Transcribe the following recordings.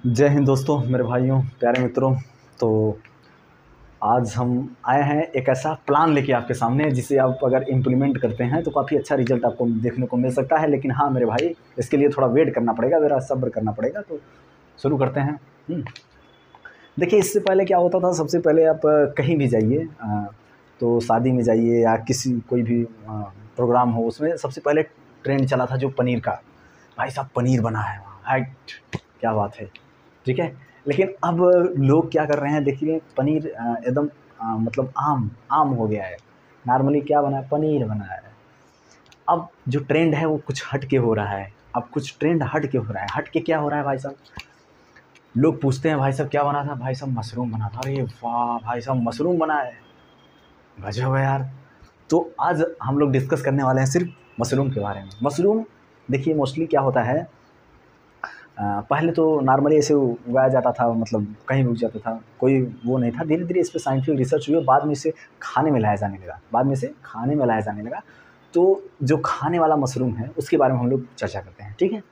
जय हिंद दोस्तों, मेरे भाइयों, प्यारे मित्रों। तो आज हम आए हैं एक ऐसा प्लान लेके आपके सामने जिसे आप अगर इम्प्लीमेंट करते हैं तो काफ़ी अच्छा रिजल्ट आपको देखने को मिल सकता है। लेकिन हाँ मेरे भाई, इसके लिए थोड़ा वेट करना पड़ेगा, ज़रा सब्र करना पड़ेगा। तो शुरू करते हैं। देखिए, इससे पहले क्या होता था, सबसे पहले आप कहीं भी जाइए, तो शादी में जाइए या किसी कोई भी प्रोग्राम हो, उसमें सबसे पहले ट्रेंड चला था जो पनीर का। भाई साहब पनीर बना है वहाँ, हाइट क्या बात है, ठीक है। लेकिन अब लोग क्या कर रहे हैं, देखिए पनीर एकदम मतलब आम आम हो गया है। नॉर्मली क्या बना है, पनीर बना है। अब जो ट्रेंड है वो कुछ हट के हो रहा है। अब कुछ ट्रेंड हट के हो रहा है। हट के क्या हो रहा है भाई साहब, लोग पूछते हैं भाई साहब क्या बना था, भाई साहब मशरूम बना था। अरे वाह भाई साहब, मशरूम बना है, गजब है यार। तो आज हम लोग डिस्कस करने वाले हैं सिर्फ मशरूम के बारे में। मशरूम देखिए मोस्टली क्या होता है, पहले तो नॉर्मली ऐसे उगाया जाता था, मतलब कहीं भी उग जाता था, कोई वो नहीं था। धीरे धीरे इस पर साइंटिफिक रिसर्च हुई, बाद में इसे खाने में लाया जाने लगा, तो जो खाने वाला मशरूम है उसके बारे में हम लोग चर्चा करते हैं, ठीक है।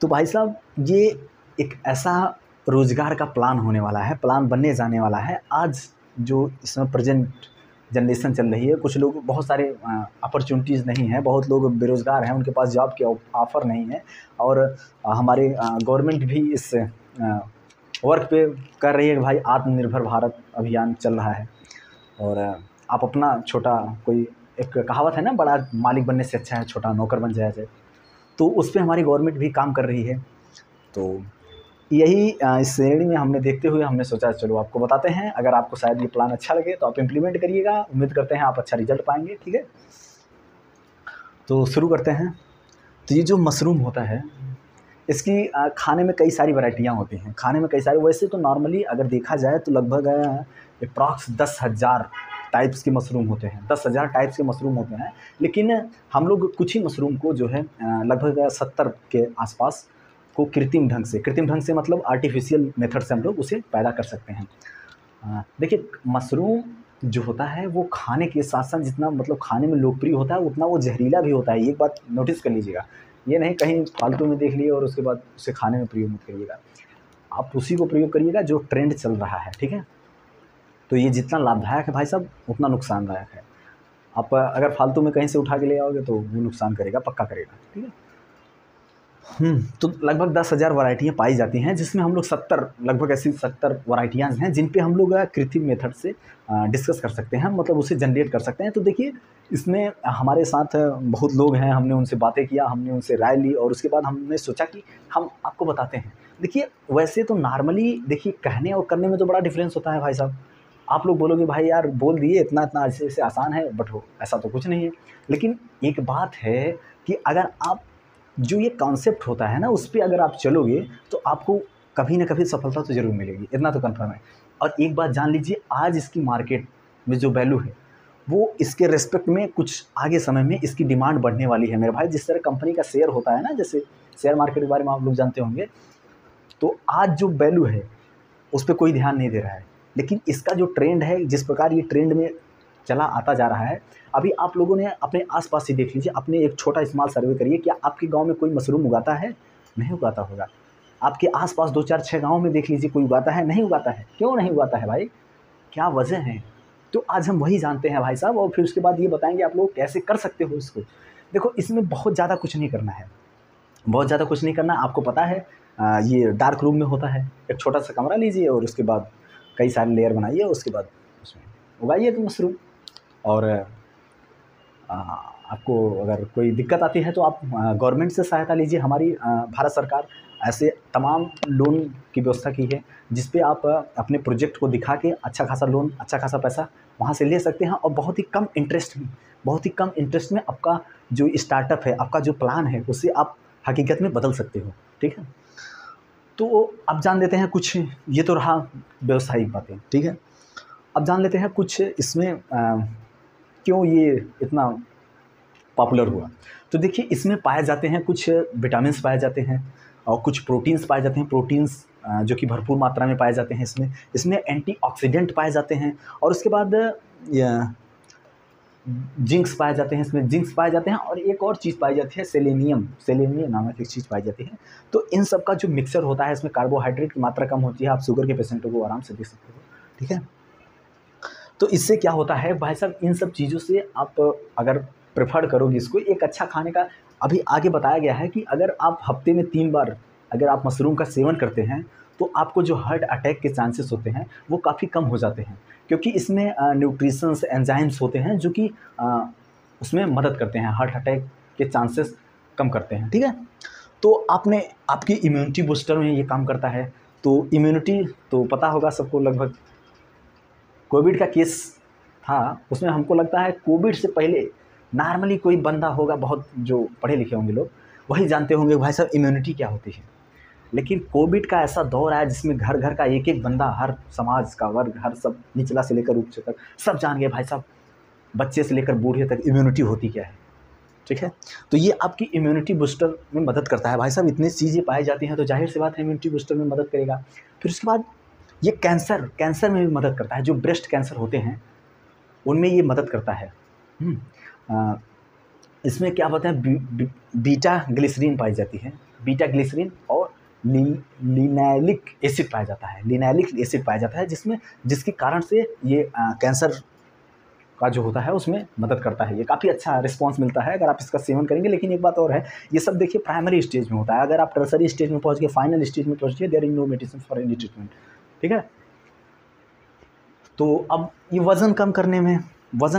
तो भाई साहब, ये एक ऐसा रोज़गार का प्लान होने वाला है, प्लान बनने जाने वाला है। आज जो इसमें प्रेजेंट जनरेशन चल रही है, कुछ लोग, बहुत सारे अपॉर्चुनिटीज़ नहीं है, बहुत लोग बेरोज़गार हैं, उनके पास जॉब के ऑफ़र नहीं है। और हमारे गवर्नमेंट भी इस वर्क पे कर रही है कि भाई आत्मनिर्भर भारत अभियान चल रहा है। और आप अपना छोटा कोई, एक कहावत है ना, बड़ा मालिक बनने से अच्छा है छोटा नौकर बन जाया जाए। तो उस पे हमारी गवर्नमेंट भी काम कर रही है। तो यही इस श्रेणी में हमने देखते हुए हमने सोचा चलो आपको बताते हैं। अगर आपको शायद ये प्लान अच्छा लगे तो आप इम्प्लीमेंट करिएगा। उम्मीद करते हैं आप अच्छा रिजल्ट पाएंगे, ठीक है। तो शुरू करते हैं। तो ये जो मशरूम होता है, इसकी खाने में कई सारी वैरायटियाँ होती हैं। खाने में कई सारी, वैसे तो नॉर्मली अगर देखा जाए तो लगभग अप्रॉक्स 10,000 टाइप्स के मशरूम होते हैं, 10,000 टाइप्स के मशरूम होते हैं। लेकिन हम लोग कुछ ही मशरूम को जो है लगभग 70 के आसपास को कृत्रिम ढंग से मतलब आर्टिफिशियल मेथड से हम लोग उसे पैदा कर सकते हैं। देखिए, मशरूम जो होता है वो खाने के साथ साथ जितना मतलब खाने में लोकप्रिय होता है उतना वो जहरीला भी होता है। ये बात नोटिस कर लीजिएगा। ये नहीं कहीं फालतू में देख लिए और उसके बाद उसे खाने में प्रयोग मत करिएगा। आप उसी को प्रयोग करिएगा जो ट्रेंड चल रहा है, ठीक है। तो ये जितना लाभदायक है भाई साहब उतना नुकसानदायक है। आप अगर फालतू में कहीं से उठा के ले आओगे तो वो नुकसान करेगा, पक्का करेगा, ठीक है। तो लगभग 10,000 वैरायटियाँ पाई जाती हैं, जिसमें हम लोग 70, लगभग ऐसी 70 वैरायटियाँ हैं जिन पे हम लोग कृत्रिम मेथड से डिस्कस कर सकते हैं, मतलब उसे जनरेट कर सकते हैं। तो देखिए, इसमें हमारे साथ बहुत लोग हैं, हमने उनसे बातें किया, हमने उनसे राय ली और उसके बाद हमने सोचा कि हम आपको बताते हैं। देखिए, वैसे तो नॉर्मली देखिए कहने और करने में तो बड़ा डिफरेंस होता है भाई साहब। आप लोग बोलोगे भाई यार बोल दिए, इतना इतना ऐसे आसान है, बट हो ऐसा तो कुछ नहीं है। लेकिन एक बात है कि अगर आप जो ये कॉन्सेप्ट होता है ना, उस पे अगर आप चलोगे तो आपको कभी ना कभी सफलता तो ज़रूर मिलेगी, इतना तो कन्फर्म है। और एक बात जान लीजिए, आज इसकी मार्केट में जो वैल्यू है वो इसके रिस्पेक्ट में कुछ आगे समय में इसकी डिमांड बढ़ने वाली है मेरे भाई। जिस तरह कंपनी का शेयर होता है ना, जैसे शेयर मार्केट के बारे में आप लोग जानते होंगे, तो आज जो वैल्यू है उस पर कोई ध्यान नहीं दे रहा है। लेकिन इसका जो ट्रेंड है, जिस प्रकार ये ट्रेंड में चला आता जा रहा है, अभी आप लोगों ने अपने आसपास ही देख लीजिए, अपने एक छोटा स्मॉल सर्वे करिए, क्या आपके गांव में कोई मशरूम उगाता है? नहीं उगाता होगा। आपके आसपास 2 4 6 गाँव में देख लीजिए, कोई उगाता है? नहीं उगाता है। क्यों नहीं उगाता है भाई? क्या वजह है? तो आज हम वही जानते हैं भाई साहब, और फिर उसके बाद ये बताएंगे आप लोग कैसे कर सकते हो इसको। देखो, इसमें बहुत ज़्यादा कुछ नहीं करना है, बहुत ज़्यादा कुछ नहीं करना। आपको पता है ये डार्क रूम में होता है। एक छोटा सा कमरा लीजिए और उसके बाद कई सारे लेयर बनाइए, उसके बाद उसमें उगाइए तो मशरूम। और आपको अगर कोई दिक्कत आती है तो आप गवर्नमेंट से सहायता लीजिए। हमारी भारत सरकार ऐसे तमाम लोन की व्यवस्था की है, जिस पे आप अपने प्रोजेक्ट को दिखा के अच्छा खासा लोन, अच्छा खासा पैसा वहाँ से ले सकते हैं। और बहुत ही कम इंटरेस्ट में आपका जो स्टार्टअप है, आपका जो प्लान है, उसे आप हकीकत में बदल सकते हो, ठीक है। तो अब जान लेते हैं कुछ, ये तो रहा व्यावसायिक बातें, ठीक है। अब जान लेते हैं कुछ इसमें क्यों ये इतना पॉपुलर हुआ। तो देखिए, इसमें पाए जाते हैं कुछ विटामिन्स पाए जाते हैं और कुछ प्रोटीन्स पाए जाते हैं। प्रोटीन्स जो कि भरपूर मात्रा में पाए जाते हैं इसमें एंटीऑक्सीडेंट पाए जाते हैं। और उसके बाद जिंक्स पाए जाते हैं, इसमें जिंक्स पाए जाते हैं और एक और चीज़ पाई जाती है सेलेनियम नामक एक चीज़ पाई जाती है। तो इन सब का जो मिक्सचर होता है, इसमें कार्बोहाइड्रेट की मात्रा कम होती है, आप शुगर के पेशेंटों को आराम से दे सकते हो, ठीक है। तो इससे क्या होता है भाई साहब, इन सब चीज़ों से आप अगर प्रेफर करोगे इसको, एक अच्छा खाने का अभी आगे बताया गया है कि अगर आप हफ्ते में 3 बार अगर आप मशरूम का सेवन करते हैं तो आपको जो हार्ट अटैक के चांसेस होते हैं वो काफ़ी कम हो जाते हैं, क्योंकि इसमें न्यूट्रिशंस एंजाइम्स होते हैं जो कि उसमें मदद करते हैं, हार्ट अटैक के चांसेस कम करते हैं, ठीक है। तो आपकी इम्यूनिटी बूस्टर में ये काम करता है। तो इम्यूनिटी तो पता होगा सबको, लगभग कोविड का केस था, उसमें हमको लगता है कोविड से पहले नॉर्मली कोई बंदा होगा, बहुत जो पढ़े लिखे होंगे लोग वही जानते होंगे भाई साहब इम्यूनिटी क्या होती है। लेकिन कोविड का ऐसा दौर आया जिसमें घर घर का एक एक बंदा, हर समाज का वर्ग, हर सब निचला से लेकर उच्च तक सब जान गए भाई साहब, बच्चे से लेकर बूढ़े तक इम्यूनिटी होती क्या है, ठीक है। तो ये आपकी इम्यूनिटी बूस्टर में मदद करता है भाई साहब। इतनी चीज़ें पाई जाती हैं तो जाहिर सी बात है इम्यूनिटी बूस्टर में मदद करेगा। फिर उसके बाद ये कैंसर में भी मदद करता है, जो ब्रेस्ट कैंसर होते हैं उनमें ये मदद करता है। इसमें क्या होता है, बीटा ग्लिसरीन पाई जाती है, बीटा ग्लिसरीन और लिनैलिक एसिड पाया जाता है, लिनैलिक एसिड पाया जाता है जिसके कारण से ये कैंसर का जो होता है उसमें मदद करता है। ये काफ़ी अच्छा रिस्पांस मिलता है अगर आप इसका सेवन करेंगे। लेकिन एक बात और है, ये सब देखिए प्राइमरी स्टेज में होता है, अगर आप टर्सरी स्टेज में पहुंच गए, फाइनल स्टेज में पहुंच गए, there is no medicine for any treatment, ठीक है। तो अब ये वज़न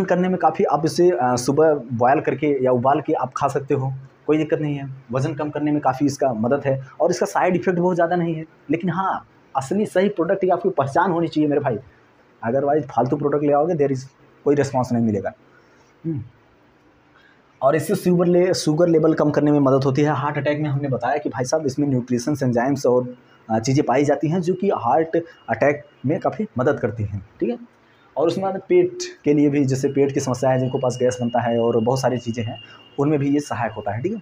करने में काफ़ी, आप इसे सुबह बॉयल करके या उबाल के आप खा सकते हो, कोई दिक्कत नहीं है। वज़न कम करने में काफ़ी इसका मदद है और इसका साइड इफ़ेक्ट बहुत ज़्यादा नहीं है। लेकिन हाँ, असली सही प्रोडक्ट की आपकी पहचान होनी चाहिए मेरे भाई, अदरवाइज़ फालतू प्रोडक्ट ले आओगे देयर इज़ कोई रिस्पॉन्स नहीं मिलेगा। और इससे शुगर लेवल कम करने में मदद होती है। हार्ट अटैक में हमने बताया कि भाई साहब इसमें न्यूट्रिशंस एंजाइम्स और चीज़ें पाई जाती हैं जो कि हार्ट अटैक में काफ़ी मदद करती हैं, ठीक है। और उसमें बाद पेट के लिए भी, जैसे पेट की समस्या है, जिनको पास गैस बनता है और बहुत सारी चीज़ें हैं, उनमें भी ये सहायक होता है, ठीक है।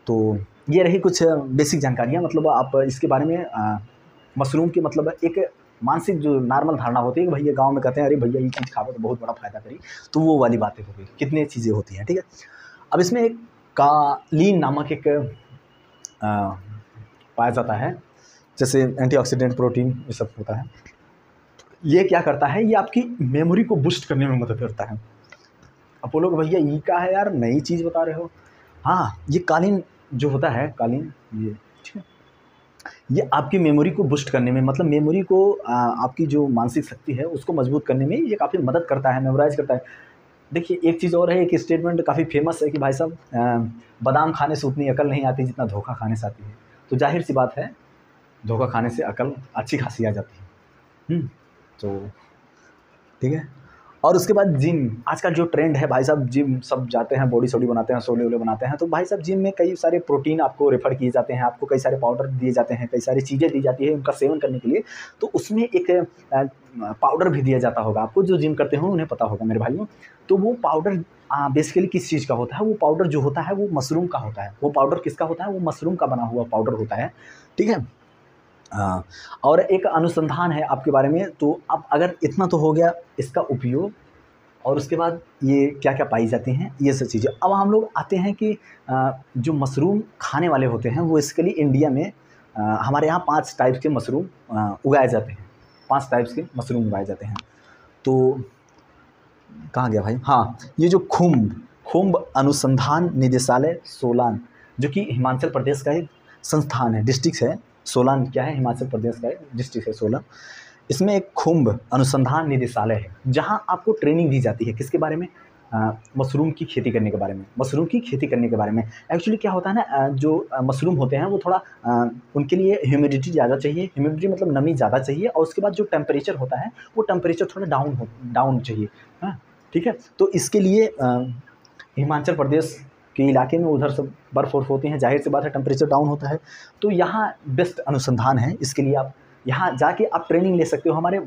तो ये रही कुछ बेसिक जानकारियाँ, मतलब आप इसके बारे में मशरूम की मतलब एक मानसिक जो नॉर्मल धारणा होती है कि भैया गांव में कहते हैं अरे भैया ये चीज़ खाओ तो बहुत बड़ा फ़ायदा करी, तो वो वाली बातें हो गई, कितनी चीज़ें होती हैं, ठीक है। अब इसमें एक कालीन नामक एक पाया जाता है, जैसे एंटीऑक्सीडेंट प्रोटीन ये सब होता है। ये क्या करता है, ये आपकी मेमोरी को बूस्ट करने में मदद करता है। अब वो लोग भैया ये क्या है यार, नई चीज़ बता रहे हो। हाँ, ये कालीन जो होता है, कालीन ये, ठीक है, ये आपकी मेमोरी को बूस्ट करने में, मतलब मेमोरी को आपकी जो मानसिक शक्ति है उसको मजबूत करने में ये काफ़ी मदद करता है, मेमोराइज करता है। देखिए एक चीज़ और है, एक स्टेटमेंट काफ़ी फेमस है कि भाई साहब बादाम खाने से उतनी अकल नहीं आती जितना धोखा खाने से आती है। तो जाहिर सी बात है धोखा खाने से अकल अच्छी खासी आ जाती है। तो ठीक है। और उसके बाद जिम, आज का जो ट्रेंड है भाई साहब, जिम सब जाते हैं, बॉडी सॉडी बनाते हैं, सोले वोले बनाते हैं। तो भाई साहब जिम में कई सारे प्रोटीन आपको रेफर किए जाते हैं, आपको कई सारे पाउडर दिए जाते हैं, कई सारी चीज़ें दी जाती है उनका सेवन करने के लिए। तो उसमें एक पाउडर भी दिया जाता होगा आपको, जो जिम करते हो उन्हें पता होगा मेरे भाइयों। तो वो पाउडर बेसिकली किस चीज़ का होता है, वो पाउडर जो होता है वो मशरूम का होता है। वो पाउडर किसका होता है, वो मशरूम का बना हुआ पाउडर होता है, ठीक है। और एक अनुसंधान है आपके बारे में। तो अब अगर इतना तो हो गया इसका उपयोग, और उसके बाद ये क्या क्या पाई जाती हैं, ये सब चीज़ें। अब हम लोग आते हैं कि जो मशरूम खाने वाले होते हैं वो इसके लिए इंडिया में हमारे यहाँ 5 टाइप के मशरूम उगाए जाते हैं, 5 टाइप्स के मशरूम उगाए जाते हैं। तो कहाँ गया भाई, हाँ, ये जो खुम्ब अनुसंधान निदेशालय सोलान, जो कि हिमाचल प्रदेश का एक संस्थान है, डिस्ट्रिक्ट है। सोलान क्या है, हिमाचल प्रदेश का एक डिस्ट्रिक्ट है सोलान। इसमें एक खुम्ब अनुसंधान निदेशालय है जहां आपको ट्रेनिंग दी जाती है, किसके बारे में, मशरूम की खेती करने के बारे में, मशरूम की खेती करने के बारे में। एक्चुअली क्या होता है ना, जो मशरूम होते हैं वो थोड़ा उनके लिए ह्यूमिडिटी ज़्यादा चाहिए, ह्यूमिडिटी मतलब नमी ज़्यादा चाहिए, और उसके बाद जो टेम्परेचर होता है वो टेम्परेचर थोड़ा डाउन चाहिए, हाँ, ठीक है। तो इसके लिए हिमाचल प्रदेश के इलाके में उधर सब बर्फ़ होती हैं, जाहिर सी बात है टेम्परेचर डाउन होता है। तो यहाँ बेस्ट अनुसंधान है, इसके लिए आप यहाँ जाके आप ट्रेनिंग ले सकते हो। हमारे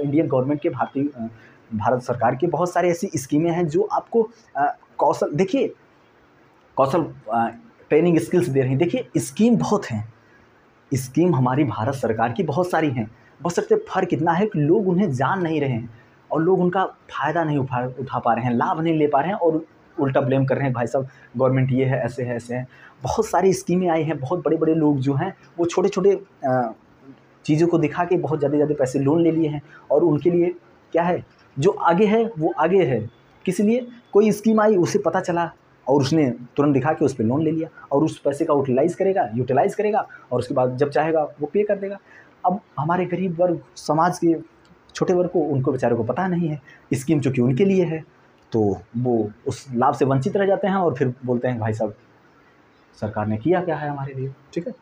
इंडियन गवर्नमेंट के, भारत सरकार की बहुत सारी ऐसी स्कीमें हैं जो आपको कौशल ट्रेनिंग स्किल्स दे रही हैं। देखिए स्कीम बहुत हैं, स्कीम हमारी भारत सरकार की बहुत सारी हैं, बस सकते फ़र्क इतना है कि लोग उन्हें जान नहीं रहे हैं और लोग उनका फ़ायदा नहीं उठा पा रहे हैं, लाभ नहीं ले पा रहे हैं और उल्टा ब्लेम कर रहे हैं, भाई साहब गवर्नमेंट ये है, ऐसे है, ऐसे है। बहुत सारी स्कीमें आई हैं, बहुत बड़े-बड़े लोग जो हैं वो छोटे-छोटे चीज़ों को दिखा के बहुत ज़्यादा पैसे लोन ले लिए हैं और उनके लिए क्या है, जो आगे है वो आगे है। किस लिए? कोई स्कीम आई, उसे पता चला और उसने तुरंत दिखा के उस पे लोन ले लिया और उस पैसे का यूटिलाइज़ करेगा और उसके बाद जब चाहेगा वो पे कर देगा। अब हमारे गरीब वर्ग, समाज के छोटे वर्ग को, उनको बेचारों को पता नहीं है, स्कीम चूँकि उनके लिए है, तो वो उस लाभ से वंचित रह जाते हैं और फिर बोलते हैं भाई साहब सरकार ने किया क्या है हमारे लिए, ठीक है?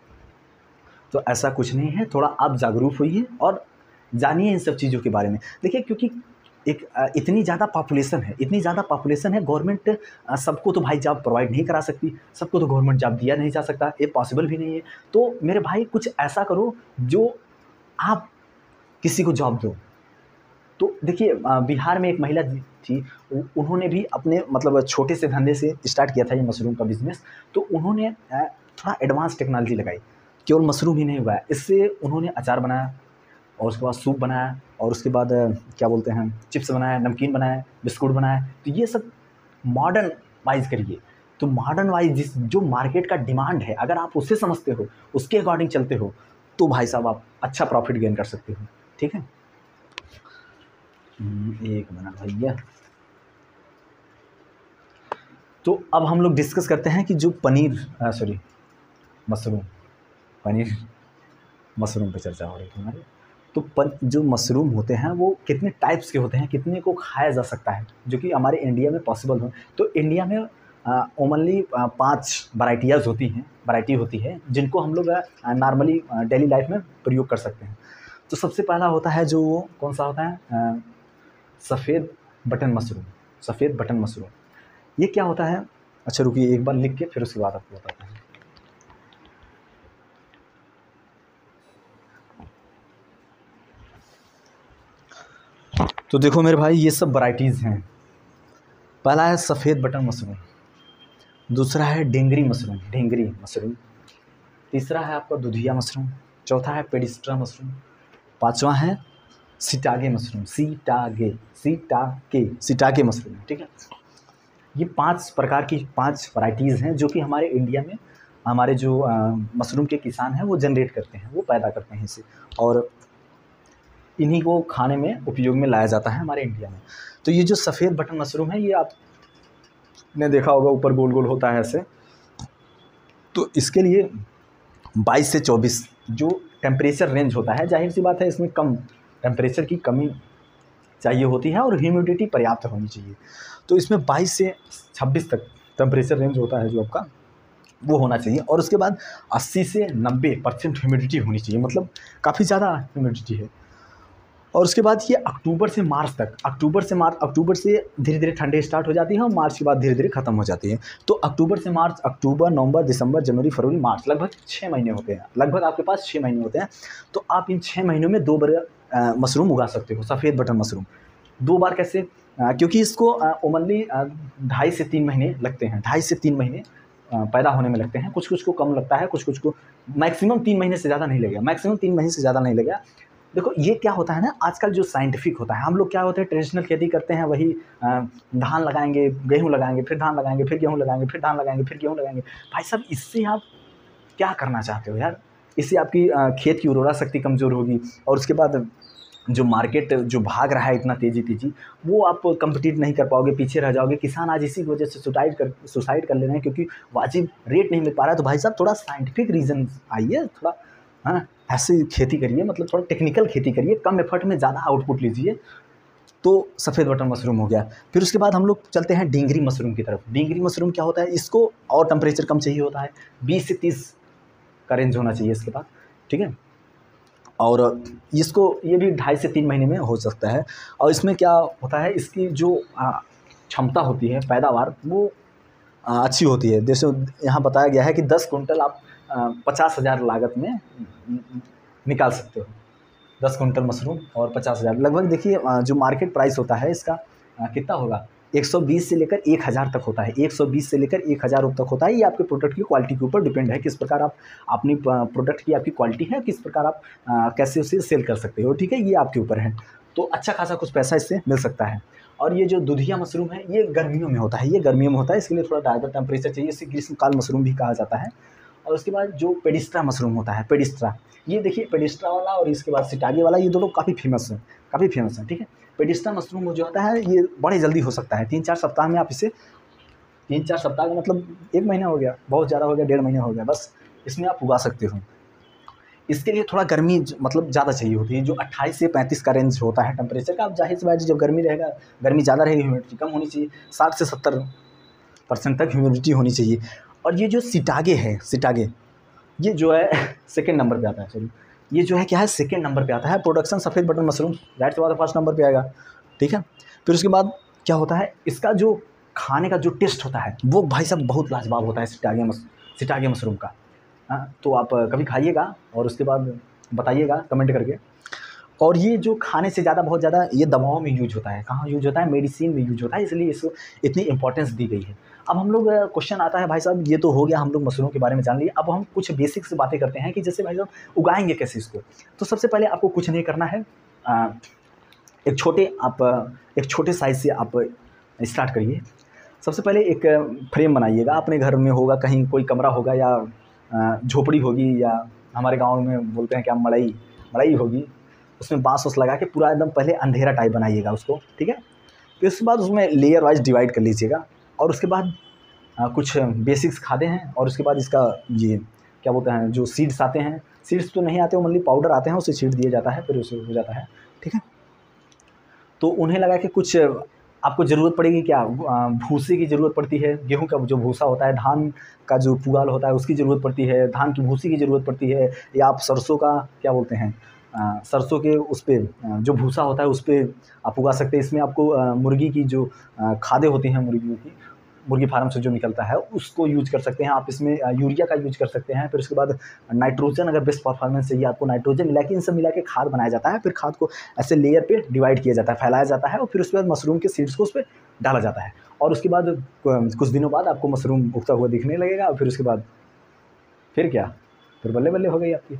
तो ऐसा कुछ नहीं है, थोड़ा आप जागरूक होइए और जानिए इन सब चीज़ों के बारे में। देखिए क्योंकि एक इतनी ज़्यादा पॉपुलेशन है, गवर्नमेंट सबको तो भाई जॉब प्रोवाइड नहीं करा सकती, सबको तो गवर्नमेंट जॉब दिया नहीं जा सकता, ये पॉसिबल भी नहीं है। तो मेरे भाई कुछ ऐसा करो जो आप किसी को जॉब दो। तो देखिए बिहार में एक महिला थी, उन्होंने भी अपने मतलब छोटे से धंधे से स्टार्ट किया था ये मशरूम का बिज़नेस। तो उन्होंने थोड़ा एडवांस टेक्नोलॉजी लगाई, केवल मशरूम ही नहीं उगाया, इससे उन्होंने अचार बनाया और उसके बाद सूप बनाया और उसके बाद क्या बोलते हैं, चिप्स बनाया, नमकीन बनाया, बिस्कुट बनाया। तो ये सब मॉडर्न वाइज़ करिए। तो मॉडर्न वाइज़ जो मार्केट का डिमांड है, अगर आप उसे समझते हो, उसके अकॉर्डिंग चलते हो, तो भाई साहब आप अच्छा प्रॉफिट गेन कर सकते हो, ठीक है? एक मिनट भैया। तो अब हम लोग डिस्कस करते हैं कि जो मशरूम पे चर्चा हो रही थी हमारी। तो जो मशरूम होते हैं वो कितने टाइप्स के होते हैं, कितने को खाया जा सकता है, जो कि हमारे इंडिया में पॉसिबल हो। तो इंडिया में ओमनली 5 वैरायटी होती है जिनको हम लोग नॉर्मली डेली लाइफ में प्रयोग कर सकते हैं। तो सबसे पहला होता है जो कौन सा होता है, सफ़ेद बटन मशरूम। ये क्या होता है? अच्छा रुकिए एक बार लिख के फिर उसके बाद आपको बताता हूँ। तो देखो मेरे भाई, ये सब वैराइटीज़ हैं। पहला है सफ़ेद बटन मशरूम, दूसरा है ढेंगरी मशरूम, तीसरा है आपका दुधिया मशरूम, चौथा है पेडिस्ट्रा मशरूम, पांचवा है सिटागे मशरूम, सिटागे मशरूम, ठीक है? ये 5 प्रकार की 5 वैराइटीज़ हैं जो कि हमारे इंडिया में हमारे जो मशरूम के किसान हैं वो जनरेट करते हैं, वो पैदा करते हैं इसे, और इन्हीं को खाने में उपयोग में लाया जाता है हमारे इंडिया में। तो ये जो सफ़ेद बटन मशरूम है, ये आपने देखा होगा ऊपर गोल गोल होता है ऐसे। तो इसके लिए 22 से 24 जो टेम्परेचर रेंज होता है, जाहिर सी बात है इसमें कम टेम्परेचर की कमी चाहिए होती है और ह्यूमिडिटी पर्याप्त होनी चाहिए। तो इसमें 22 से 26 तक टेम्परेचर रेंज होता है जो आपका, वो होना चाहिए। और उसके बाद 80 से 90% ह्यूमिडिटी होनी चाहिए, मतलब काफ़ी ज़्यादा ह्यूमिडिटी है। और उसके बाद ये अक्टूबर से अक्टूबर से धीरे धीरे ठंडे स्टार्ट हो जाती हैं और मार्च के बाद धीरे धीरे ख़त्म हो जाती है। तो अक्टूबर, नवंबर, दिसंबर, जनवरी, फरवरी, मार्च, लगभग 6 महीने होते हैं। लगभग आपके पास 6 महीने होते हैं। तो आप इन 6 महीनों में 2 बार मशरूम उगा सकते हो, सफ़ेद बटन मशरूम। 2 बार कैसे? क्योंकि इसको ओमनली 2.5 से 3 महीने लगते हैं, 2.5 से 3 महीने पैदा होने में लगते हैं। कुछ को कम लगता है, कुछ को मैक्सिमम 3 महीने से ज़्यादा नहीं लगेगा। देखो ये क्या होता है ना, आजकल जो साइंटिफिक होता है, हम लोग क्या होते हैं ट्रेडिशनल खेती करते हैं, वही धान लगाएंगे, गेहूँ लगाएंगे, फिर धान लगाएंगे, फिर गेहूँ लगाएंगे, फिर धान लगाएंगे, फिर गेहूँ लगाएंगे। भाई साहब इससे आप क्या करना चाहते हो यार? इससे आपकी खेत की उर्वरा शक्ति कमज़ोर होगी और उसके बाद जो मार्केट जो भाग रहा है इतना तेज़ी, वो आप कम्पीट नहीं कर पाओगे, पीछे रह जाओगे। किसान आज इसी वजह से सुसाइड कर ले रहे हैं क्योंकि वाजिब रेट नहीं मिल पा रहा है। तो भाई साहब थोड़ा साइंटिफिक रीज़न आइए, थोड़ा ऐसी खेती करिए, मतलब थोड़ा टेक्निकल खेती करिए, कम एफर्ट में ज़्यादा आउटपुट लीजिए। तो सफ़ेद बटन मशरूम हो गया। फिर उसके बाद हम लोग चलते हैं ढेंगरी मशरूम की तरफ। ढेंगरी मशरूम क्या होता है? इसको और टेम्परेचर कम चाहिए होता है, 20 से 30 का रेंज होना चाहिए इसके बाद, ठीक है? और इसको ये भी 2.5 से 3 महीने में हो सकता है। और इसमें क्या होता है, इसकी जो क्षमता होती है, पैदावार, वो अच्छी होती है। जैसे यहाँ बताया गया है कि 10 कुंटल आप 50,000 लागत में निकाल सकते हो। 10 कुंटल मशरूम और 50,000 लगभग। देखिए जो मार्केट प्राइस होता है इसका कितना होगा, 120 से लेकर 1000 तक होता है। 120 से लेकर 1000 तक होता है। ये आपके प्रोडक्ट की क्वालिटी के ऊपर डिपेंड है, किस प्रकार आप अपनी प्रोडक्ट की आपकी क्वालिटी है, किस प्रकार आप कैसे उसे सेल कर सकते हो, ठीक है? ये आपके ऊपर है। तो अच्छा खासा कुछ पैसा इससे मिल सकता है। और ये जो दुधिया मशरूम है ये गर्मियों में होता है, ये गर्मियों में होता है, इसके लिए थोड़ा ज़्यादा टेम्परेचर चाहिए, इसे ग्रीष्मकाल मशरूम भी कहा जाता है। और उसके बाद जो पेडिस्ट्रा मशरूम होता है, पेडिस्ट्रा, ये देखिए पेडिस्ट्रा वाला और इसके बाद सिटागे वाला, ये दोनों काफ़ी फेमस है, काफ़ी फेमस है, ठीक है। पेडिस्ट्रा मशरूम जो होता है ये बड़े जल्दी हो सकता है, 3-4 सप्ताह में आप इसे, 3-4 सप्ताह का मतलब 1 महीना हो गया, बहुत ज़्यादा हो गया, 1.5 महीना हो गया, बस इसमें आप उगा सकते हो। इसके लिए थोड़ा गर्मी मतलब ज़्यादा चाहिए होती है, जो 28 से 35 का रेंज होता है टेम्परेचर का। अब ज़ाहिर-सी बात है जब गर्मी रहेगा, गर्मी ज़्यादा रहेगी, ह्यूमिडिटी कम होनी चाहिए, 60 से 70% तक ह्यूमिडिटी होनी चाहिए। और ये जो सिटागे है, सिटागे ये जो है सेकंड नंबर पे आता है, सॉरी, ये जो है क्या है, सेकंड नंबर पे आता है। प्रोडक्शन सफ़ेद बटन मशरूम ज़ाहिर सी बात है फर्स्ट नंबर पे आएगा, ठीक है। फिर उसके बाद क्या होता है, इसका जो खाने का जो टेस्ट होता है वो भाई साहब बहुत लाजवाब होता है सिटागे मशरूम का। हाँ, तो आप कभी खाइएगा और उसके बाद बताइएगा कमेंट करके। और ये जो खाने से ज़्यादा बहुत ज़्यादा ये दवाओं में यूज होता है, कहाँ यूज होता है, मेडिसिन में यूज होता है, इसलिए इसको इतनी इंपॉर्टेंस दी गई है। अब हम लोग क्वेश्चन आता है भाई साहब, ये तो हो गया हम लोग मशरूम के बारे में जान लिए, अब हम कुछ बेसिक से बातें करते हैं कि जैसे भाई साहब उगाएंगे कैसे इसको। तो सबसे पहले आपको कुछ नहीं करना है, एक छोटे साइज़ से आप स्टार्ट करिए। सबसे पहले एक फ्रेम बनाइएगा, अपने घर में होगा, कहीं कोई कमरा होगा या झोपड़ी होगी, या हमारे गाँव में बोलते हैं क्या, मड़ई होगी, उसमें बाँस लगा के पूरा एकदम पहले अंधेरा टाइप बनाइएगा उसको, ठीक है। फिर उसके बाद उसमें लेयर वाइज डिवाइड कर लीजिएगा। और उसके बाद कुछ बेसिक्स खाते हैं, और उसके बाद इसका ये क्या बोलते हैं, जो सीड्स आते हैं, सीड्स तो नहीं आते, वो मतलब पाउडर आते हैं, उसे सीड दिया जाता है, फिर उसे हो जाता है, ठीक है। तो उन्हें लगा के कुछ आपको ज़रूरत पड़ेगी क्या, भूसे की ज़रूरत पड़ती है, गेहूं का जो भूसा होता है, धान का जो पुआल होता है उसकी ज़रूरत पड़ती है, धान की भूसी की ज़रूरत पड़ती है, या आप सरसों का क्या बोलते हैं, सरसों के उस पर जो भूसा होता है उस पर आप उगा सकते हैं। इसमें आपको मुर्गी की जो खादें होती हैं, मुर्गी फार्म से जो निकलता है उसको यूज कर सकते हैं आप। इसमें यूरिया का यूज कर सकते हैं। फिर उसके बाद नाइट्रोजन, अगर बेस्ट परफॉर्मेंस चाहिए आपको, नाइट्रोजन मिला के, इन सब मिला के खाद बनाया जाता है। फिर खाद को ऐसे लेयर पे डिवाइड किया जाता है, फैलाया जाता है, और फिर उसके बाद मशरूम के सीड्स को उस पर डाला जाता है। और उसके बाद कुछ दिनों बाद आपको मशरूम उगता हुआ दिखने लगेगा। और फिर उसके बाद फिर क्या, फिर बल्ले बल्ले हो गई आपकी।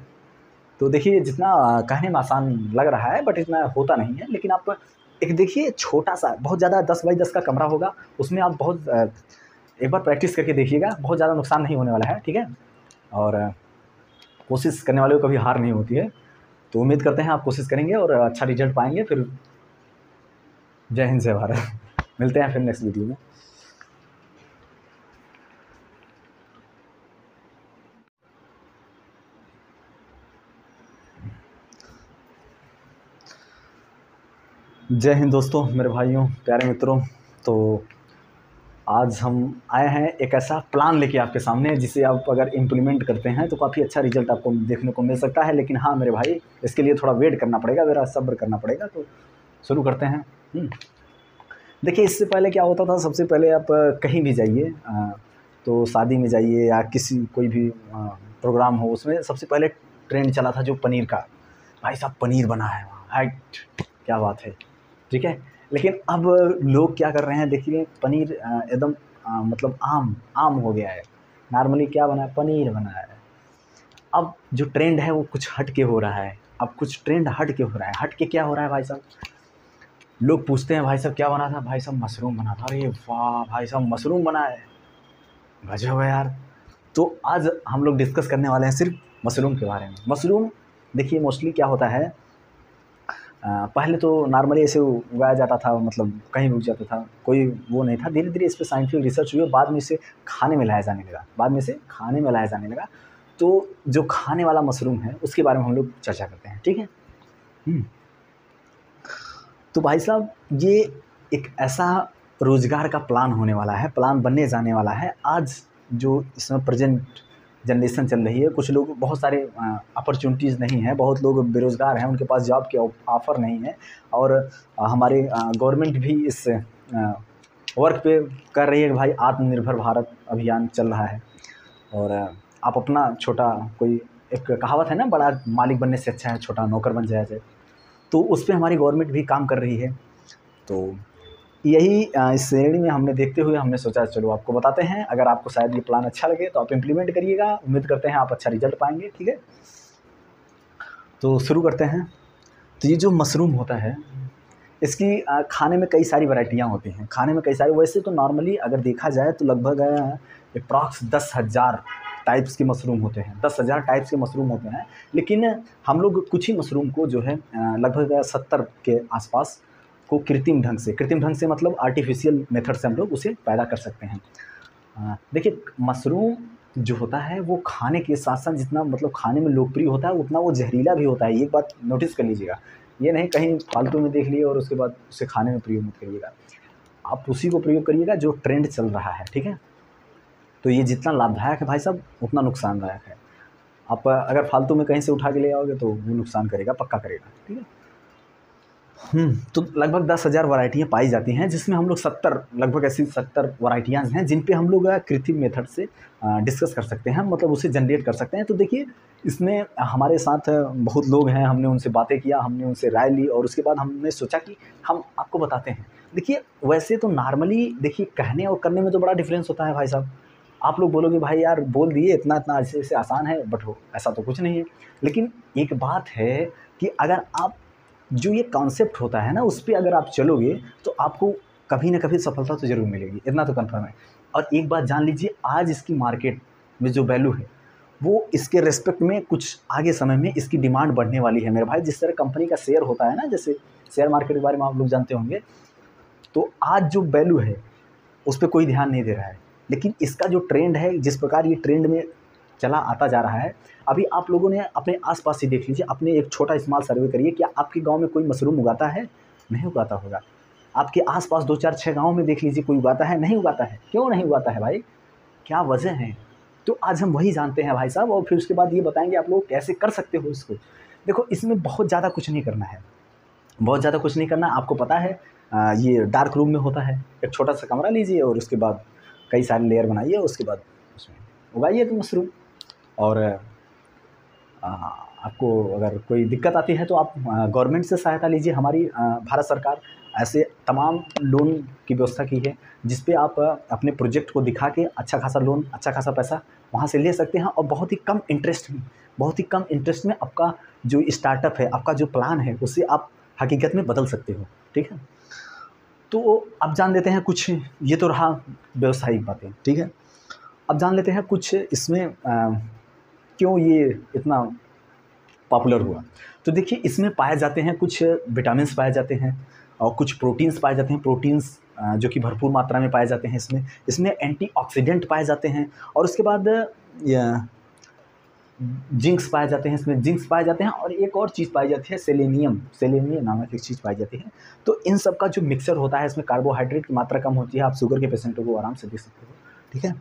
तो देखिए, जितना कहने में आसान लग रहा है बट इतना होता नहीं है। लेकिन आप एक देखिए, छोटा सा, बहुत ज़्यादा 10 बाई 10 का कमरा होगा, उसमें आप बहुत एक बार प्रैक्टिस करके देखिएगा, बहुत ज़्यादा नुकसान नहीं होने वाला है, ठीक है। और कोशिश करने वाले को कभी हार नहीं होती है। तो उम्मीद करते हैं आप कोशिश करेंगे और अच्छा रिजल्ट पाएंगे। फिर जय हिंद, जय भारत। मिलते हैं फिर नेक्स्ट वीडियो में। जय हिंद दोस्तों, मेरे भाइयों, प्यारे मित्रों। तो आज हम आए हैं एक ऐसा प्लान लेके आपके सामने, जिसे आप अगर इम्प्लीमेंट करते हैं तो काफ़ी अच्छा रिजल्ट आपको देखने को मिल सकता है। लेकिन हाँ मेरे भाई, इसके लिए थोड़ा वेट करना पड़ेगा, ज़रा सब्र करना पड़ेगा। तो शुरू करते हैं। देखिए, इससे पहले क्या होता था, सबसे पहले आप कहीं भी जाइए, तो शादी में जाइए या किसी कोई भी प्रोग्राम हो, उसमें सबसे पहले ट्रेंड चला था जो पनीर का। भाई साहब पनीर बना है वहाँ, हाइट, क्या बात है, ठीक है। लेकिन अब लोग क्या कर रहे हैं, देखिए, पनीर एकदम मतलब आम हो गया है। नॉर्मली क्या बना है, पनीर बना है। अब जो ट्रेंड है वो कुछ हट के हो रहा है। अब कुछ ट्रेंड हट के हो रहा है। हट के क्या हो रहा है भाई साहब, लोग पूछते हैं भाई साहब क्या बना था, भाई साहब मशरूम बना था। अरे वाह भाई साहब, मशरूम बना है, गजब है यार। तो आज हम लोग डिस्कस करने वाले हैं सिर्फ मशरूम के बारे में। मशरूम देखिए, मोस्टली क्या होता है, पहले तो नॉर्मली ऐसे उगाया जाता था, मतलब कहीं भी उग जाता था, कोई वो नहीं था। धीरे धीरे इस पर साइंटिफिक रिसर्च हुई, बाद में इसे खाने में लाया जाने लगा। तो जो खाने वाला मशरूम है उसके बारे में हम लोग चर्चा करते हैं, ठीक है। तो भाई साहब, ये एक ऐसा रोज़गार का प्लान होने वाला है, प्लान बनने जाने वाला है। आज जो इसमें प्रेजेंट जनरेशन चल रही है, कुछ लोग, बहुत सारे अपॉर्चुनिटीज़ नहीं है, बहुत लोग बेरोज़गार हैं, उनके पास जॉब के ऑफ़र नहीं है। और हमारे गवर्नमेंट भी इस वर्क पे कर रही है कि भाई आत्मनिर्भर भारत अभियान चल रहा है। और आप अपना छोटा, कोई एक कहावत है ना, बड़ा मालिक बनने से अच्छा है छोटा नौकर बन जाए। तो उस पर हमारी गवर्नमेंट भी काम कर रही है। तो यही इस श्रेणी में हमने देखते हुए हमने सोचा चलो आपको बताते हैं। अगर आपको शायद ये प्लान अच्छा लगे तो आप इम्प्लीमेंट करिएगा। उम्मीद करते हैं आप अच्छा रिजल्ट पाएंगे, ठीक है। तो शुरू करते हैं। तो ये जो मशरूम होता है, इसकी खाने में कई सारी वैरायटियाँ होती हैं, खाने में कई सारी। वैसे तो नॉर्मली अगर देखा जाए तो लगभग एप्रॉक्स 10,000 टाइप्स के मशरूम होते हैं, 10,000 टाइप्स के मशरूम होते हैं। लेकिन हम लोग कुछ ही मशरूम को जो है लगभग 70 के आसपास को कृत्रिम ढंग से मतलब आर्टिफिशियल मेथड से हम लोग उसे पैदा कर सकते हैं। देखिए, मशरूम जो होता है वो खाने के साथ-साथ जितना मतलब खाने में लोकप्रिय होता है, उतना वो ज़हरीला भी होता है। ये एक बात नोटिस कर लीजिएगा। ये नहीं कहीं फालतू में देख लिए और उसके बाद उसे खाने में प्रयोग मत करिएगा। आप उसी को प्रयोग करिएगा जो ट्रेंड चल रहा है, ठीक है? तो ये जितना लाभदायक है भाई साहब, उतना नुकसानदायक है। आप अगर फालतू में कहीं से उठा के ले आओगे तो वो नुकसान करेगा, पक्का करेगा, ठीक है? तो लगभग 10,000 वैरायटियाँ पाई जाती हैं, जिसमें हम लोग 70 लगभग ऐसी 70 वैरायटियाँ हैं जिन पे हम लोग कृत्रिम मेथड से डिस्कस कर सकते हैं, मतलब उसे जनरेट कर सकते हैं। तो देखिए, इसमें हमारे साथ बहुत लोग हैं, हमने उनसे बातें किया, हमने उनसे राय ली और उसके बाद हमने सोचा कि हम आपको बताते हैं। देखिए, वैसे तो नॉर्मली देखिए कहने और करने में तो बड़ा डिफरेंस होता है भाई साहब। आप लोग बोलोगे भाई यार बोल दिए इतना ऐसे आसान है, बट हो ऐसा तो कुछ नहीं है। लेकिन एक बात है कि अगर आप जो ये कॉन्सेप्ट होता है ना, उस पे अगर आप चलोगे तो आपको कभी ना कभी सफलता तो ज़रूर मिलेगी, इतना तो कन्फर्म है। और एक बात जान लीजिए, आज इसकी मार्केट में जो वैल्यू है, वो इसके रिस्पेक्ट में कुछ आगे समय में इसकी डिमांड बढ़ने वाली है मेरे भाई। जिस तरह कंपनी का शेयर होता है ना, जैसे शेयर मार्केट के बारे में आप लोग जानते होंगे, तो आज जो वैल्यू है उस पर कोई ध्यान नहीं दे रहा है। लेकिन इसका जो ट्रेंड है, जिस प्रकार ये ट्रेंड में चला आता जा रहा है, अभी आप लोगों ने अपने आसपास ही देख लीजिए, अपने एक छोटा स्मॉल सर्वे करिए, क्या आपके गांव में कोई मशरूम उगाता है? नहीं उगाता होगा। आपके आसपास 2 4 6 गाँव में देख लीजिए, कोई उगाता है? नहीं उगाता है। क्यों नहीं उगाता है भाई? क्या वजह है? तो आज हम वही जानते हैं भाई साहब, और फिर उसके बाद ये बताएंगे आप लोग कैसे कर सकते हो इसको। देखो, इसमें बहुत ज़्यादा कुछ नहीं करना है, बहुत ज़्यादा कुछ नहीं करना। आपको पता है ये डार्क रूम में होता है। एक छोटा सा कमरा लीजिए और उसके बाद कई सारे लेयर बनाइए, उसके बाद उसमें उगाइए तो मशरूम। और आपको अगर कोई दिक्कत आती है तो आप गवर्नमेंट से सहायता लीजिए। हमारी भारत सरकार ऐसे तमाम लोन की व्यवस्था की है, जिस पे आप अपने प्रोजेक्ट को दिखा के अच्छा खासा लोन, अच्छा खासा पैसा वहाँ से ले सकते हैं, और बहुत ही कम इंटरेस्ट में आपका जो स्टार्टअप है, आपका जो प्लान है, उसे आप हकीकत में बदल सकते हो, ठीक है? तो अब जान लेते हैं कुछ, ये तो रहा व्यवसायिक बातें, ठीक है? अब जान लेते हैं कुछ इसमें क्यों ये इतना पॉपुलर हुआ। तो देखिए, इसमें पाए जाते हैं कुछ विटामिन्स पाए जाते हैं और कुछ प्रोटीन्स पाए जाते हैं। प्रोटीन्स जो कि भरपूर मात्रा में पाए जाते हैं इसमें एंटीऑक्सीडेंट पाए जाते हैं, और उसके बाद जिंक्स पाए जाते हैं, इसमें जिंक्स पाए जाते हैं, और एक और चीज़ पाई जाती है सेलेनियम नामक एक चीज़ पाई जाती है। तो इन सब का जो मिक्सचर होता है, इसमें कार्बोहाइड्रेट की मात्रा कम होती है। आप शुगर के पेशेंटों को आराम से दे सकते हो, ठीक है?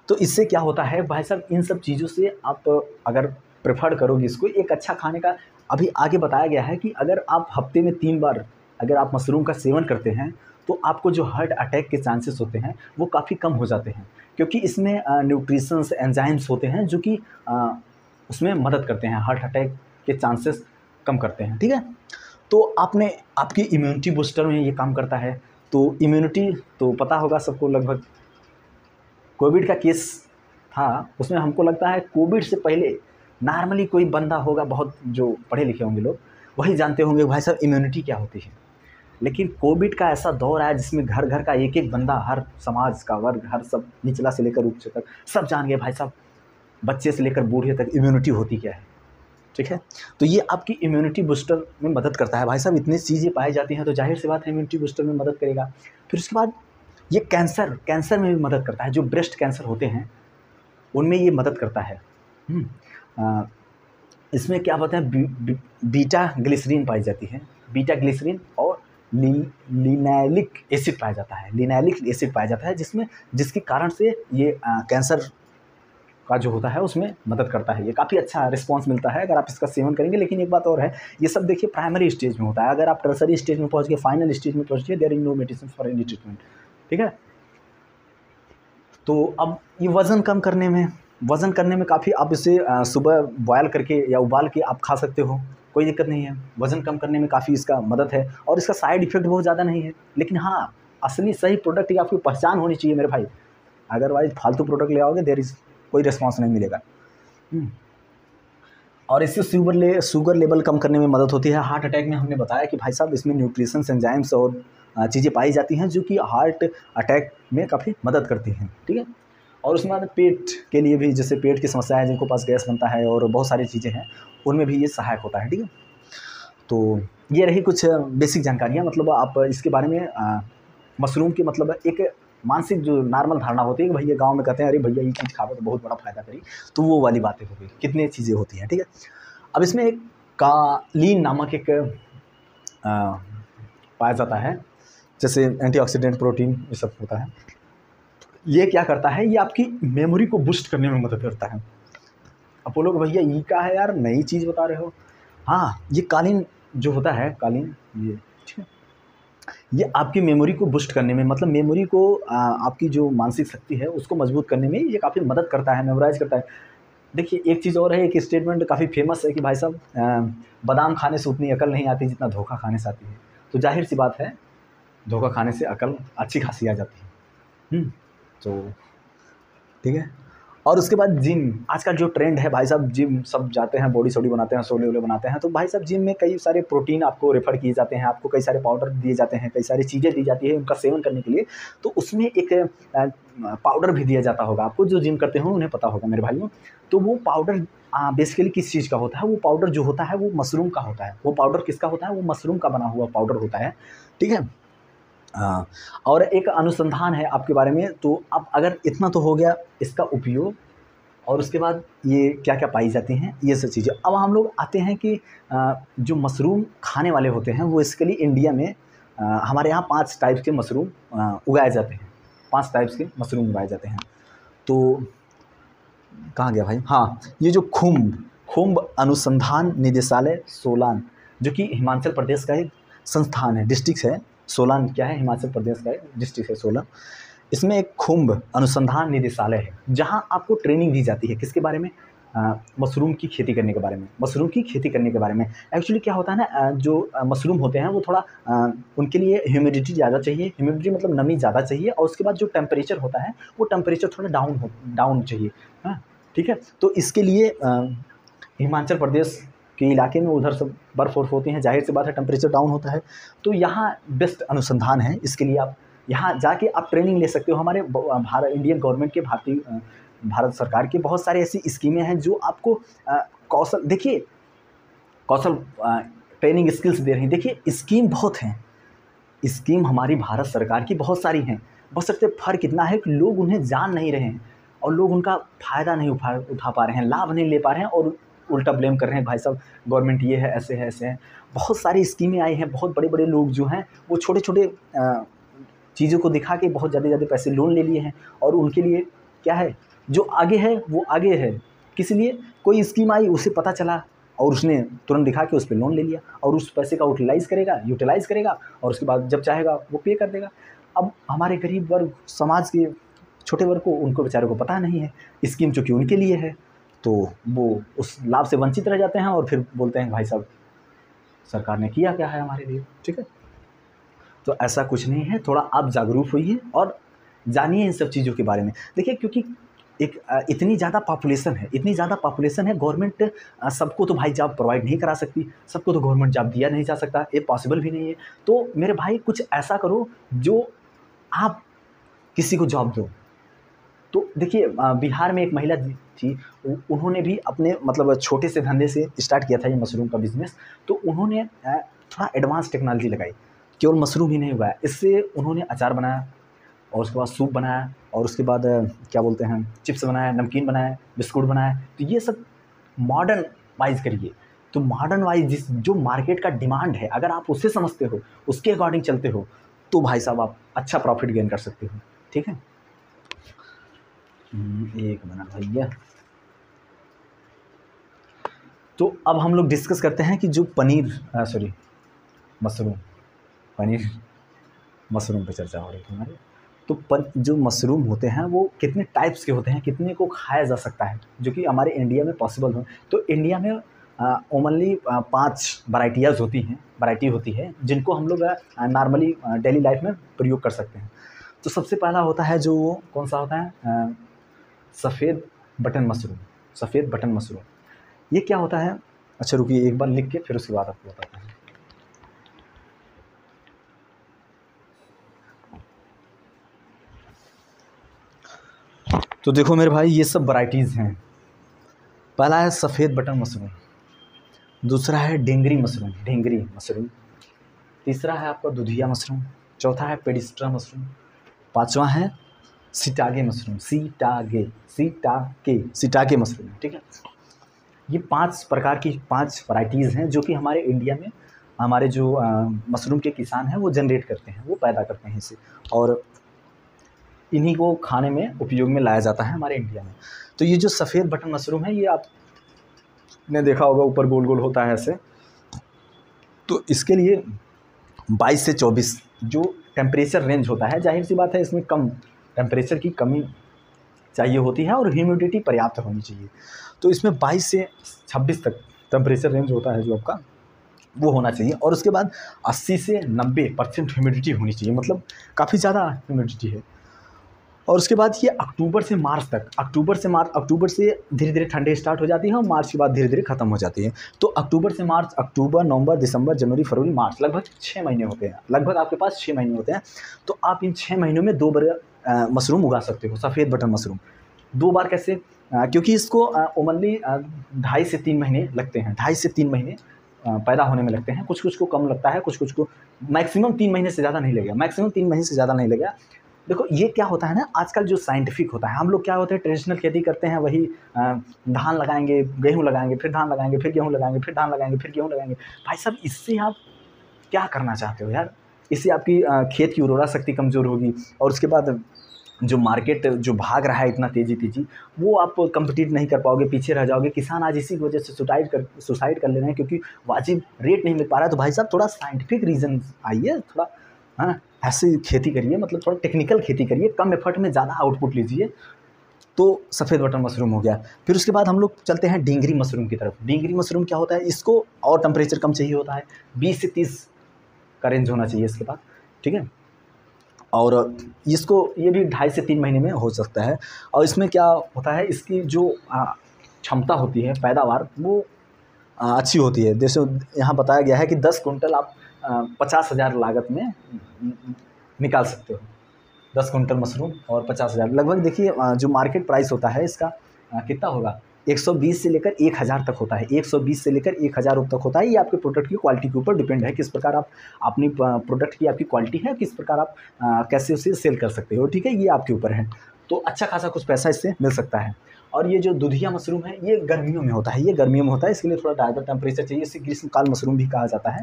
तो इससे क्या होता है भाई साहब, इन सब चीज़ों से आप अगर प्रेफर करोगे इसको, एक अच्छा खाने का अभी आगे बताया गया है कि अगर आप हफ्ते में 3 बार अगर आप मशरूम का सेवन करते हैं, तो आपको जो हार्ट अटैक के चांसेस होते हैं वो काफ़ी कम हो जाते हैं, क्योंकि इसमें न्यूट्रिशंस एंजाइम्स होते हैं जो कि उसमें मदद करते हैं, हार्ट अटैक के चांसेस कम करते हैं, ठीक है? तो आपकी इम्यूनिटी बूस्टर में ये काम करता है। तो इम्यूनिटी तो पता होगा सबको, लगभग कोविड का केस था, उसमें हमको लगता है कोविड से पहले नॉर्मली कोई बंदा होगा, बहुत जो पढ़े लिखे होंगे लोग, वही जानते होंगे भाई साहब इम्यूनिटी क्या होती है। लेकिन कोविड का ऐसा दौर आया जिसमें घर घर का एक एक बंदा, हर समाज का वर्ग, हर सब निचला से लेकर उच्च तक सब जान गए भाई साहब, बच्चे से लेकर बूढ़े तक इम्यूनिटी होती क्या है, ठीक है? तो ये आपकी इम्यूनिटी बूस्टर में मदद करता है भाई साहब। इतनी चीज़ें पाई जाती हैं तो जाहिर सी बात है इम्यूनिटी बूस्टर में मदद करेगा। फिर उसके बाद ये कैंसर में भी मदद करता है। जो ब्रेस्ट कैंसर होते हैं उनमें ये मदद करता है। इसमें क्या होता है, बीटा ग्लिसरीन पाई जाती है, बीटा ग्लिसरीन, और लिनैलिक एसिड पाया जाता है, जिसके कारण से ये कैंसर का जो होता है उसमें मदद करता है। ये काफ़ी अच्छा रिस्पांस मिलता है अगर आप इसका सेवन करेंगे। लेकिन एक बात और है, ये सब देखिए प्राइमरी स्टेज में होता है। अगर आप टर्सरी स्टेज में पहुंच गए, फाइनल स्टेज में पहुंच गए, there is no medicine for any treatment, ठीक है? तो अब ये वज़न करने में काफ़ी, आप इसे सुबह बॉयल करके या उबाल के आप खा सकते हो, कोई दिक्कत नहीं है। वज़न कम करने में काफ़ी इसका मदद है, और इसका साइड इफ़ेक्ट बहुत ज़्यादा नहीं है। लेकिन हाँ, असली सही प्रोडक्ट की आपकी पहचान होनी चाहिए मेरे भाई, अदरवाइज़ फालतू प्रोडक्ट ले आओगे, देयर इज़ कोई रिस्पॉन्स नहीं मिलेगा। और इससे शुगर लेवल कम करने में मदद होती है। हार्ट अटैक में हमने बताया कि भाई साहब इसमें न्यूट्रिशंस, एंजाइम्स और चीज़ें पाई जाती हैं जो कि हार्ट अटैक में काफ़ी मदद करती हैं, ठीक है। और उसके बाद पेट के लिए भी, जैसे पेट की समस्या है, जिनको पास गैस बनता है और बहुत सारी चीज़ें हैं, उनमें भी ये सहायक होता है, ठीक है। तो ये रही कुछ बेसिक जानकारियाँ, मतलब आप इसके बारे में मशरूम की मतलब एक मानसिक जो नॉर्मल धारणा होती है कि भैया गाँव में कहते हैं अरे भैया ये चीज़ खाओ तो बहुत बड़ा फ़ायदा करी, तो वो वाली बातें हो गई, कितनी चीज़ें होती हैं, ठीक है। अब इसमें एक कालीन नामक एक पाया जाता है, जैसे एंटीऑक्सीडेंट, प्रोटीन, ये सब होता है। ये क्या करता है, ये आपकी मेमोरी को बूस्ट करने में मदद करता है। अब बोलोगे भैया ये क्या है यार, नई चीज़ बता रहे हो। हाँ, ये कालीन जो होता है, कालीन ये, ठीक है, ये आपकी मेमोरी को बूस्ट करने में, मतलब मेमोरी को आपकी जो मानसिक शक्ति है उसको मजबूत करने में ये काफ़ी मदद करता है, मेमोराइज करता है। देखिए एक चीज़ और है, एक स्टेटमेंट काफ़ी फेमस है कि भाई साहब बादाम खाने से उतनी अकल नहीं आती जितना धोखा खाने से आती है। तो जाहिर सी बात है, धोखा खाने से अकल अच्छी खासी आ जाती है। तो ठीक है। और उसके बाद जिम, आज का जो ट्रेंड है भाई साहब, जिम सब जाते हैं, बॉडी सॉडी बनाते हैं, सोले वोले बनाते हैं। तो भाई साहब जिम में कई सारे प्रोटीन आपको रेफर किए जाते हैं, आपको कई सारे पाउडर दिए जाते हैं, कई सारी चीज़ें दी जाती है उनका सेवन करने के लिए। तो उसमें एक पाउडर भी दिया जाता होगा आपको, जो जिम करते हो उन्हें पता होगा मेरे भाइयों। तो वो पाउडर बेसिकली किस चीज़ का होता है, वो पाउडर जो होता है वो मशरूम का होता है। वो पाउडर किसका होता है, वो मशरूम का बना हुआ पाउडर होता है, ठीक है। और एक अनुसंधान है आपके बारे में। तो अब अगर इतना तो हो गया इसका उपयोग, और उसके बाद ये क्या क्या पाई जाती हैं, ये सब चीज़ें। अब हम लोग आते हैं कि जो मशरूम खाने वाले होते हैं वो इसके लिए इंडिया में हमारे यहाँ 5 टाइप्स के मशरूम उगाए जाते हैं। 5 टाइप्स के मशरूम उगाए जाते हैं। तो कहाँ गया भाई, हाँ, ये जो खुम्ब अनुसंधान निदेशालय सोलान, जो कि हिमाचल प्रदेश का एक संस्थान है, डिस्ट्रिक्ट है। सोलान क्या है, हिमाचल प्रदेश का एक डिस्ट्रिक्ट है सोलान। इसमें एक खुम्ब अनुसंधान निदेशालय है, जहाँ आपको ट्रेनिंग दी जाती है किसके बारे में, मशरूम की खेती करने के बारे में। मशरूम की खेती करने के बारे में एक्चुअली क्या होता है ना, जो मशरूम होते हैं वो थोड़ा उनके लिए ह्यूमिडिटी ज़्यादा चाहिए। ह्यूमिडिटी मतलब नमी ज़्यादा चाहिए, और उसके बाद जो टेम्परेचर होता है वो टेम्परेचर थोड़ा डाउन चाहिए, हाँ, ठीक है। तो इसके लिए हिमाचल प्रदेश के इलाके में उधर सब बर्फ़ होती हैं, जाहिर सी बात है टेम्परेचर डाउन होता है। तो यहाँ बेस्ट अनुसंधान है, इसके लिए आप यहाँ जाके आप ट्रेनिंग ले सकते हो। हमारे इंडियन गवर्नमेंट के, भारत सरकार की बहुत सारी ऐसी स्कीमें हैं जो आपको कौशल, देखिए कौशल ट्रेनिंग स्किल्स दे रही हैं। देखिए स्कीम बहुत हैं, स्कीम हमारी भारत सरकार की बहुत सारी हैं, बस सकते फ़र्क इतना है कि लोग उन्हें जान नहीं रहे हैं और लोग उनका फ़ायदा नहीं उठा पा रहे हैं, लाभ नहीं ले पा रहे हैं, और उल्टा ब्लेम कर रहे हैं भाई साहब गवर्नमेंट ये है, ऐसे है, ऐसे है। बहुत सारी स्कीमें आई हैं, बहुत बड़े बड़े लोग जो हैं वो छोटे छोटे चीज़ों को दिखा के बहुत ज़्यादा पैसे लोन ले लिए हैं, और उनके लिए क्या है, जो आगे है वो आगे है। किस लिए, कोई स्कीम आई उसे पता चला और उसने तुरंत दिखा के उस पर लोन ले लिया, और उस पैसे का यूटिलाइज़ करेगा और उसके बाद जब चाहेगा वो पे कर देगा। अब हमारे गरीब वर्ग, समाज के छोटे वर्ग को, उनको बेचारों को पता नहीं है स्कीम चूँकि उनके लिए है, तो वो उस लाभ से वंचित रह जाते हैं और फिर बोलते हैं भाई साहब सरकार ने किया क्या है हमारे लिए, ठीक है। तो ऐसा कुछ नहीं है, थोड़ा आप जागरूक होइए और जानिए इन सब चीज़ों के बारे में। देखिए क्योंकि एक इतनी ज़्यादा पॉपुलेशन है, गवर्नमेंट सबको तो भाई जॉब प्रोवाइड नहीं करा सकती, सबको तो गवर्नमेंट जॉब दिया नहीं जा सकता, ये पॉसिबल भी नहीं है। तो मेरे भाई कुछ ऐसा करो जो आप किसी को जॉब दो। तो देखिए बिहार में एक महिला थी, उन्होंने भी अपने मतलब छोटे से धंधे से स्टार्ट किया था ये मशरूम का बिज़नेस। तो उन्होंने थोड़ा एडवांस टेक्नोलॉजी लगाई, केवल मशरूम ही नहीं उगाया, इससे उन्होंने अचार बनाया, और उसके बाद सूप बनाया, और उसके बाद क्या बोलते हैं, चिप्स बनाया, नमकीन बनाया, बिस्कुट बनाया। तो ये सब मॉडर्न वाइज करिए। तो मॉडर्न वाइज जो मार्केट का डिमांड है, अगर आप उससे समझते हो, उसके अकॉर्डिंग चलते हो, तो भाई साहब आप अच्छा प्रॉफिट गेन कर सकते हो, ठीक है। एक मिनट भैया। तो अब हम लोग डिस्कस करते हैं कि जो मशरूम पे चर्चा हो रही थी हमारी। तो जो मशरूम होते हैं वो कितने टाइप्स के होते हैं, कितने को खाया जा सकता है, जो कि हमारे इंडिया में पॉसिबल हो। तो इंडिया में ओनली 5 वैरायटी होती है जिनको हम लोग नॉर्मली डेली लाइफ में प्रयोग कर सकते हैं। तो सबसे पहला होता है जो, कौन सा होता है, सफ़ेद बटन मशरूम। ये क्या होता है? अच्छा रुकिए, एक बार लिख के फिर उसके बाद आपको बताता हूँ। तो देखो मेरे भाई, ये सब वैराइटीज़ हैं। पहला है सफ़ेद बटन मशरूम, दूसरा है ढेंगरी मशरूम, तीसरा है आपका दुधिया मशरूम, चौथा है पेडिस्ट्रा मशरूम, पांचवा है सिटागे मशरूम, सिटागे मशरूम, ठीक है। ये 5 प्रकार की 5 वैराइटीज़ हैं जो कि हमारे इंडिया में हमारे जो मशरूम के किसान हैं वो जनरेट करते हैं, वो पैदा करते हैं इसे, और इन्हीं को खाने में उपयोग में लाया जाता है हमारे इंडिया में। तो ये जो सफ़ेद बटन मशरूम है, ये आपने देखा होगा ऊपर गोल गोल होता है ऐसे। तो इसके लिए 22 से 24 जो टेम्परेचर रेंज होता है, जाहिर सी बात है इसमें कम टेम्परेचर की कमी चाहिए होती है और ह्यूमिडिटी पर्याप्त होनी चाहिए। तो इसमें 22 से 26 तक टेम्परेचर रेंज होता है जो आपका, वो होना चाहिए। और उसके बाद 80 से 90% ह्यूमिडिटी होनी चाहिए, मतलब काफ़ी ज़्यादा ह्यूमिडिटी है। और उसके बाद ये अक्टूबर से धीरे धीरे ठंडे स्टार्ट हो जाती है और मार्च के बाद धीरे धीरे ख़त्म हो जाती है। तो अक्टूबर, नवंबर, दिसंबर, जनवरी, फरवरी, मार्च, लगभग 6 महीने होते हैं। लगभग आपके पास 6 महीने होते हैं। तो आप इन 6 महीनों में 2 बार मशरूम उगा सकते हो, सफ़ेद बटन मशरूम। 2 बार कैसे? क्योंकि इसको ओमनली 2.5 से 3 महीने लगते हैं, 2.5 से 3 महीने पैदा होने में लगते हैं। कुछ कुछ को कम लगता है, कुछ कुछ को मैक्सिमम 3 महीने से ज़्यादा नहीं लगेगा, देखो ये क्या होता है ना, आजकल जो साइंटिफिक होता है, हम लोग क्या होते हैं ट्रेडिशनल खेती करते हैं, वही धान लगाएंगे, गेहूँ लगाएंगे, फिर धान लगाएंगे, फिर गेहूँ लगाएंगे, फिर धान लगाएंगे, फिर गेहूँ लगाएंगे। भाई साहब, इससे आप क्या करना चाहते हो यार? इससे आपकी खेत की उर्वरा शक्ति कमज़ोर होगी, और उसके बाद जो मार्केट जो भाग रहा है इतना तेज़ी, वो आप कम्पीट नहीं कर पाओगे, पीछे रह जाओगे। किसान आज इसी की वजह से सुसाइड कर ले रहे हैं, क्योंकि वाजिब रेट नहीं मिल पा रहा है। तो भाई साहब, थोड़ा साइंटिफिक रीज़न आइए, थोड़ा ऐसे खेती करिए, मतलब थोड़ा टेक्निकल खेती करिए, कम एफर्ट में ज़्यादा आउटपुट लीजिए। तो सफ़ेद बटन मशरूम हो गया। फिर उसके बाद हम लोग चलते हैं ढेंगरी मशरूम की तरफ। ढेंगरी मशरूम क्या होता है? इसको और टेम्परेचर कम चाहिए होता है, 20 से 30 का रेंज होना चाहिए इसके पास, ठीक है। और ये भी 2.5 से 3 महीने में हो सकता है। और इसमें क्या होता है, इसकी जो क्षमता होती है, पैदावार, वो अच्छी होती है। जैसे यहाँ बताया गया है कि 10 कुंटल आप 50,000 लागत में निकाल सकते हो। 10 कुंटल मशरूम और 50,000 लगभग। देखिए जो मार्केट प्राइस होता है इसका कितना होगा, 120 से लेकर 1000 तक होता है। 120 से लेकर 1000 तक होता है। ये आपके प्रोडक्ट की क्वालिटी के ऊपर डिपेंड है, किस प्रकार आप अपनी प्रोडक्ट की आपकी क्वालिटी है, किस प्रकार आप कैसे उसे सेल कर सकते हो, ठीक है, ये आपके ऊपर है। तो अच्छा खासा कुछ पैसा इससे मिल सकता है। और ये जो दुधिया मशरूम है, ये गर्मियों में होता है, इसके लिए थोड़ा ज़्यादा टेम्परेचर चाहिए, इसे ग्रीष्मकाल मशरूम भी कहा जाता है।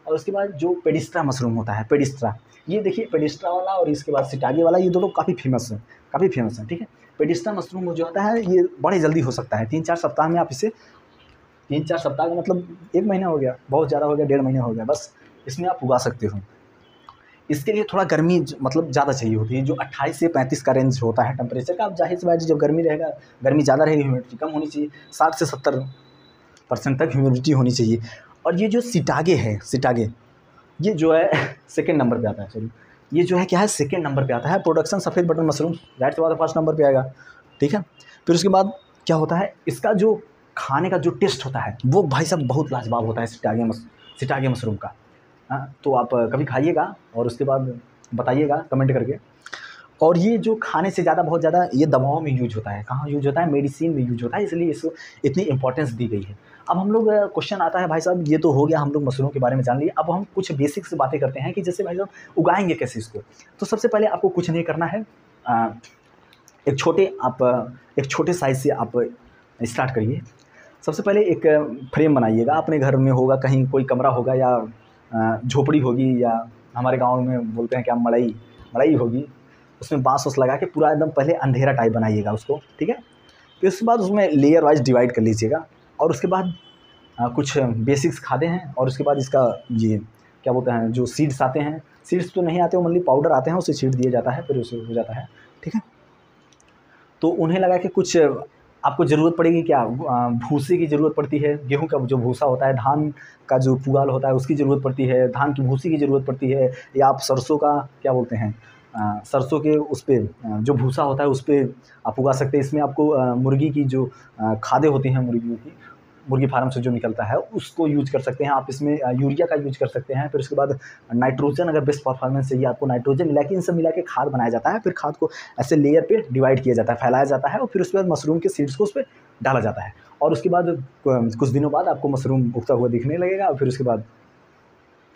और उसके बाद जो पेडिस्ट्रा मशरूम होता है, ये देखिए, पेडिस्ट्रा वाला और इसके बाद सिटागे वाला, ये दोनों काफ़ी फेमस हैं, ठीक है। पेडिस्ट्रा मशरूम जो होता है, ये बड़े जल्दी हो सकता है, 3-4 सप्ताह में आप इसे, 3-4 सप्ताह का मतलब 1 महीना हो गया, बहुत ज़्यादा हो गया, 1.5 महीना हो गया, बस इसमें आप उगा सकते हो। इसके लिए थोड़ा गर्मी मतलब ज़्यादा चाहिए होती है, जो 28 से 35 का रेंज होता है टेम्परेचर का। अब जाहिर सी बात है, जब गर्मी ज़्यादा रहेगी, ह्यूमिडिटी कम होनी चाहिए, 60 से 70% तक ह्यूमिडिटी होनी चाहिए। और ये जो सिटागे है, ये जो है सेकंड नंबर पे आता है, सॉरी, ये जो है क्या है, सेकंड नंबर पे आता है। प्रोडक्शन सफ़ेद बटन मशरूम जाहिर सी बात है फर्स्ट नंबर पे आएगा, ठीक है। फिर उसके बाद क्या होता है, इसका जो खाने का जो टेस्ट होता है, वो भाई साहब बहुत लाजवाब होता है सिटागे मशरूम का। तो आप कभी खाइएगा और उसके बाद बताइएगा कमेंट करके। और ये जो खाने से ज़्यादा, बहुत ज़्यादा ये दवाओं में यूज होता है। कहाँ यूज होता है? मेडिसिन में यूज होता है, इसलिए इसको इतनी इंपॉर्टेंस दी गई है। अब हम लोग क्वेश्चन आता है भाई साहब, ये तो हो गया, हम लोग मशरूम के बारे में जान लिए। अब हम कुछ बेसिक से बातें करते हैं कि जैसे भाई साहब उगाएंगे कैसे इसको। तो सबसे पहले आपको कुछ नहीं करना है, एक छोटे साइज़ से आप स्टार्ट करिए। सबसे पहले एक फ्रेम बनाइएगा, अपने घर में होगा, कहीं कोई कमरा होगा, या झोपड़ी होगी, या हमारे गाँव में बोलते हैं क्या, मड़ई होगी, उसमें बाँस लगा के पूरा एकदम पहले अंधेरा टाइप बनाइएगा उसको, ठीक है। फिर उसके बाद उसमें लेयर वाइज डिवाइड कर लीजिएगा। और उसके बाद कुछ बेसिक्स खादे हैं, और उसके बाद इसका ये क्या बोलते हैं, जो सीड्स आते हैं, सीड्स तो नहीं आते, ओनली पाउडर आते हैं, उसे छीट दिया जाता है, फिर उसे हो जाता है, ठीक है। तो उन्हें लगा के कुछ आपको ज़रूरत पड़ेगी क्या, भूसे की ज़रूरत पड़ती है, गेहूं का जो भूसा होता है, धान का जो पुआल होता है उसकी ज़रूरत पड़ती है, धान की भूसी की ज़रूरत पड़ती है, या आप सरसों का क्या बोलते हैं, सरसों के उस पर जो भूसा होता है उस पर आप उगा सकते हैं। इसमें आपको मुर्गी की जो खादें होती हैं मुर्गियों की, मुर्गी फार्म से जो निकलता है उसको यूज कर सकते हैं आप। इसमें यूरिया का यूज कर सकते हैं। फिर उसके बाद नाइट्रोजन, अगर बेस्ट परफॉर्मेंस चाहिए आपको, नाइट्रोजन मिला के इन सब मिला के खाद बनाया जाता है। फिर खाद को ऐसे लेयर पे डिवाइड किया जाता है, फैलाया जाता है, और फिर उसके बाद मशरूम के सीड्स को उस पर डाला जाता है। और उसके बाद कुछ दिनों बाद आपको मशरूम उगता हुआ दिखने लगेगा। और फिर उसके बाद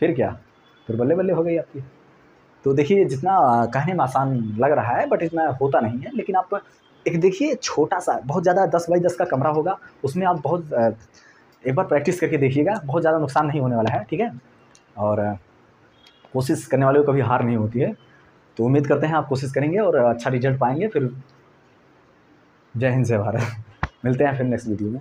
फिर क्या, फिर बल्ले बल्ले हो गई आपकी। तो देखिए, जितना कहने में आसान लग रहा है बट इतना होता नहीं है। लेकिन आप एक देखिए, छोटा सा, बहुत ज़्यादा 10 बाई 10 का कमरा होगा, उसमें आप बहुत एक बार प्रैक्टिस करके देखिएगा, बहुत ज़्यादा नुकसान नहीं होने वाला है, ठीक है। और कोशिश करने वाले को कभी हार नहीं होती है। तो उम्मीद करते हैं आप कोशिश करेंगे और अच्छा रिजल्ट पाएंगे। फिर जय हिंद, जय भारत। मिलते हैं फिर नेक्स्ट वीडियो में।